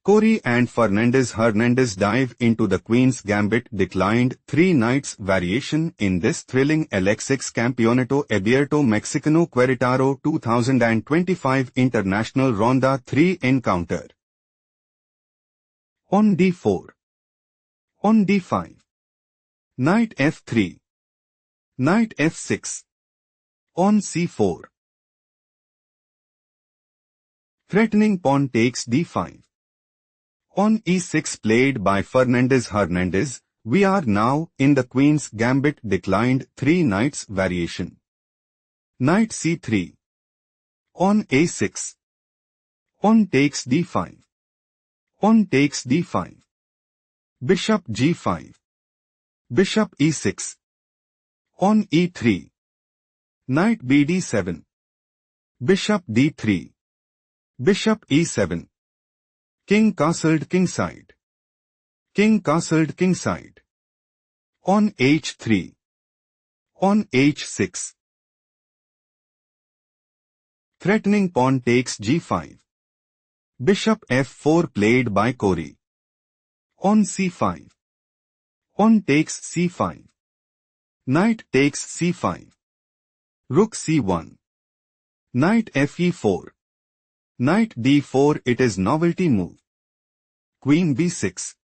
Cori and Hernandez dive into the Queen's Gambit declined 3 knights variation in this thrilling LX6 Campeonato Abierto Mexicano Queretaro 2025 International Ronda 3 encounter. On d4. On d5. Knight f3. Knight f6. On c4. Threatening pawn takes d5. On e6 played by Hernandez, we are now in the Queen's Gambit declined 3 knights variation. Knight c3. On a6. On takes d5. On takes d5. Bishop g5. Bishop e6. On e3. Knight bd7. Bishop d3. Bishop e7. King castled kingside. King castled kingside. On h3. On h6. Threatening pawn takes g5. Bishop f4 played by Cori. On c5. On takes c5. Knight takes c5. Rook c1. Knight fe4. Knight d4 it is novelty move. Queen b6.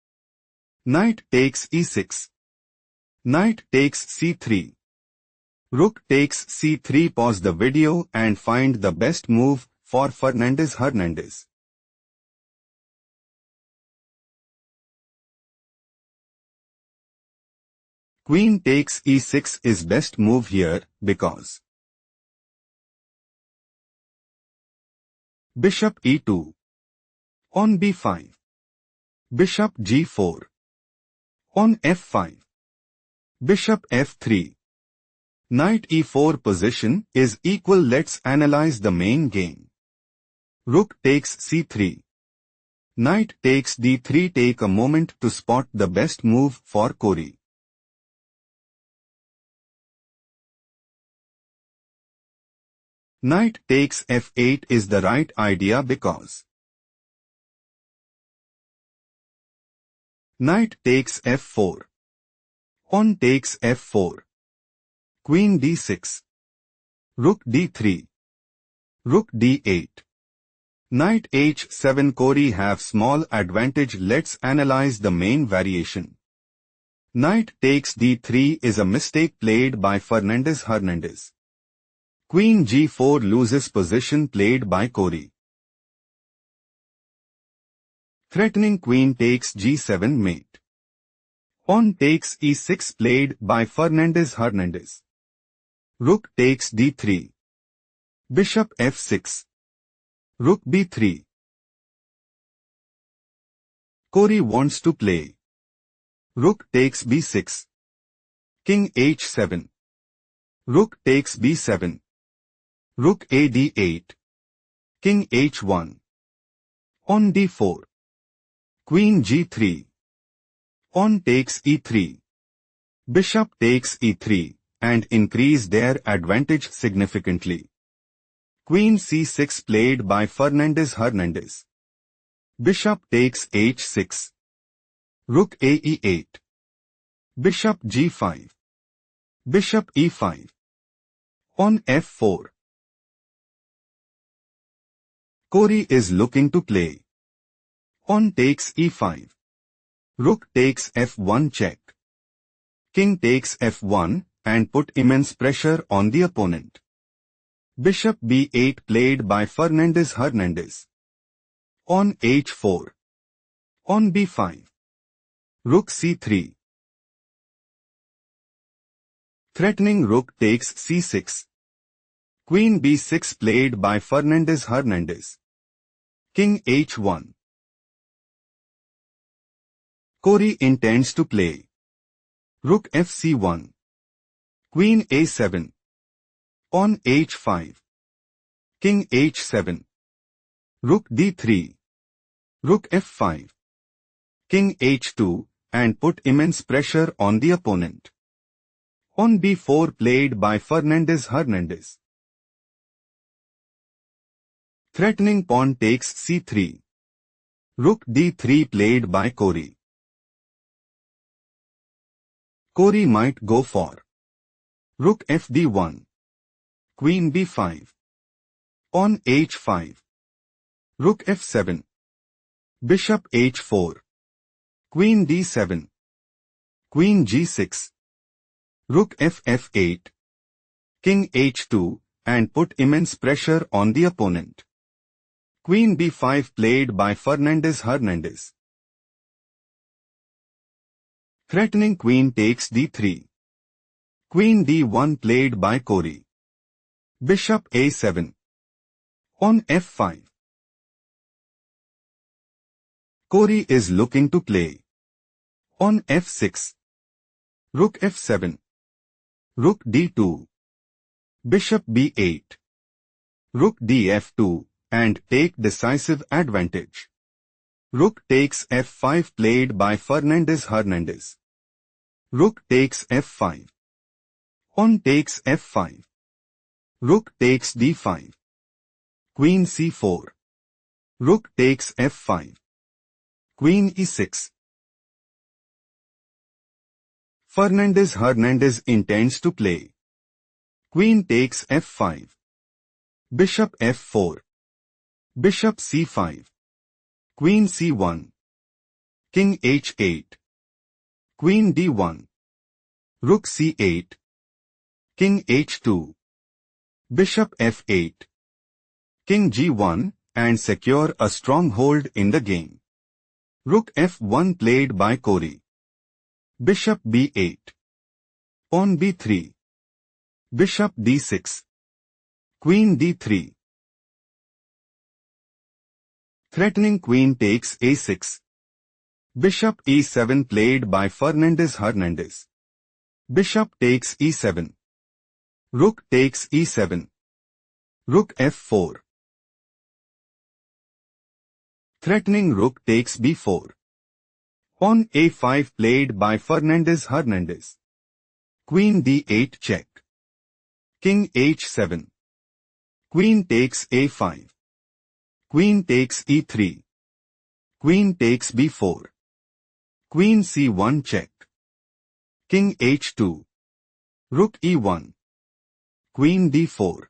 Knight takes e6. Knight takes c3. Rook takes c3. Pause the video and find the best move for Hernandez. Queen takes e6 is best move here because Bishop e2. On b5. Bishop g4. On f5. Bishop f3. Knight e4 position is equal. Let's analyze the main game. Rook takes c3. Knight takes d3. Take a moment to spot the best move for Cori. Knight takes f8 is the right idea because Knight takes f4. On takes f4. Queen d6. Rook d3. Rook d8. Knight h7. Cori have small advantage. Let's analyze the main variation. Knight takes d3 is a mistake played by Hernandez. Queen g4 loses position played by Cori. Threatening queen takes g7 mate. Pawn takes e6 played by Hernandez. Rook takes d3. Bishop f6. Rook b3. Cori wants to play. Rook takes b6. King h7. Rook takes b7. Rook a d8. King h1. On d4. Queen g3. On takes e3. Bishop takes e3 and increase their advantage significantly. Queen c6 played by Hernandez. Bishop takes h6. Rook a e8. Bishop g5. Bishop e5. On f4. Cori is looking to play. Pawn takes e5. Rook takes f1 check. King takes f1 and put immense pressure on the opponent. Bishop b8 played by Hernandez. On h4. On b5. Rook c3. Threatening rook takes c6. Queen b6 played by Hernandez. King h1. Cori intends to play. Rook fc1. Queen a7. On h5. King h7. Rook d3. Rook f5. King h2 and put immense pressure on the opponent. On b4 played by Hernandez. Threatening pawn takes c3. Rook d3 played by Cori. Cori might go for Rook fd1, Queen b5, Pawn h5, Rook f7, Bishop h4, Queen d7, Queen g6, Rook ff8, King h2, and put immense pressure on the opponent. Queen b5 played by Hernandez. Threatening queen takes d3. Queen d1 played by Cori. Bishop a7. Pawn f5. Cori is looking to play Pawn f6. Rook f7. Rook d2. Bishop b8. Rook df2, and take decisive advantage. Rook takes f5 played by Hernandez. Rook takes f5. Pawn takes f5. Rook takes d5. Queen c4. Rook takes f5. Queen e6. Hernandez intends to play Queen takes f5. Bishop f4. Bishop c5. Queen c1. King h8. Queen d1. Rook c8. King h2. Bishop f8. King g1, and secure a stronghold in the game. Rook f1 played by Cori. Bishop b8. Pawn b3. Bishop d6. Queen d3. Threatening queen takes a6. Bishop e7 played by Hernandez. Bishop takes e7. Rook takes e7. Rook f4. Threatening rook takes b4. Pawn a5 played by Hernandez. Queen d8 check. King h7. Queen takes a5. Queen takes e3. Queen takes b4. Queen c1 check. King h2. Rook e1. Queen d4.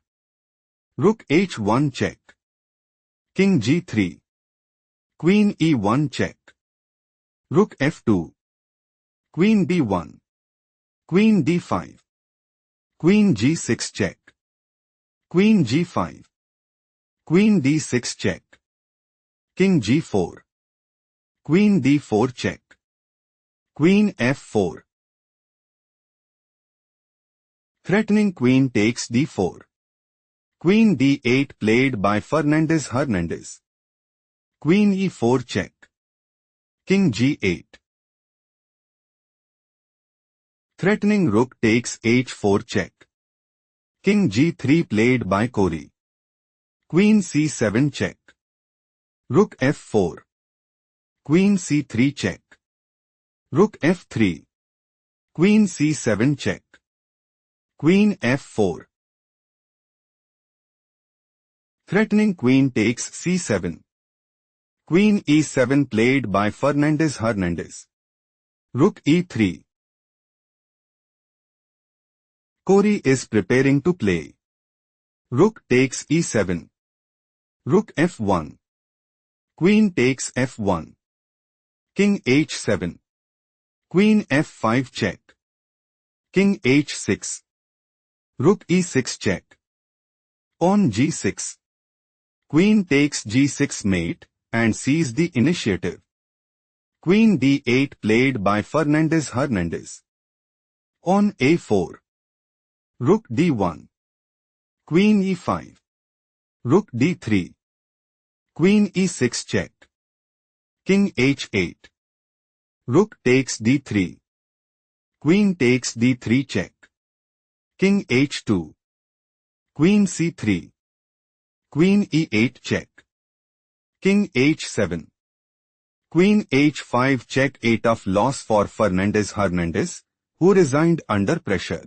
Rook h1 check. King g3. Queen e1 check. Rook f2. Queen b1. Queen d5. Queen g6 check. Queen g5. Queen d6 check. King g4. Queen d4 check. Queen f4. Threatening queen takes d4. Queen d8 played by Hernandez. Queen e4 check. King g8. Threatening rook takes h4 check. King g3 played by Cori. Queen c7 check. Rook f4. Queen c3 check. Rook f3. Queen c7 check. Queen f4. Threatening queen takes c7. Queen e7 played by Hernandez. Rook e3. Cori is preparing to play Rook takes e7. Rook f1. Queen takes f1. King h7. Queen f5 check. King h6. Rook e6 check. Pawn g6. Queen takes g6 mate, and seize the initiative. Queen d8 played by Hernandez. Pawn a4. Rook d1. Queen e5. Rook d3. Queen e6 check. King h8. Rook takes d3. Queen takes d3 check. King h2. Queen c3. Queen e8 check. King h7. Queen h5 check. 8 of loss for Hernandez, who resigned under pressure.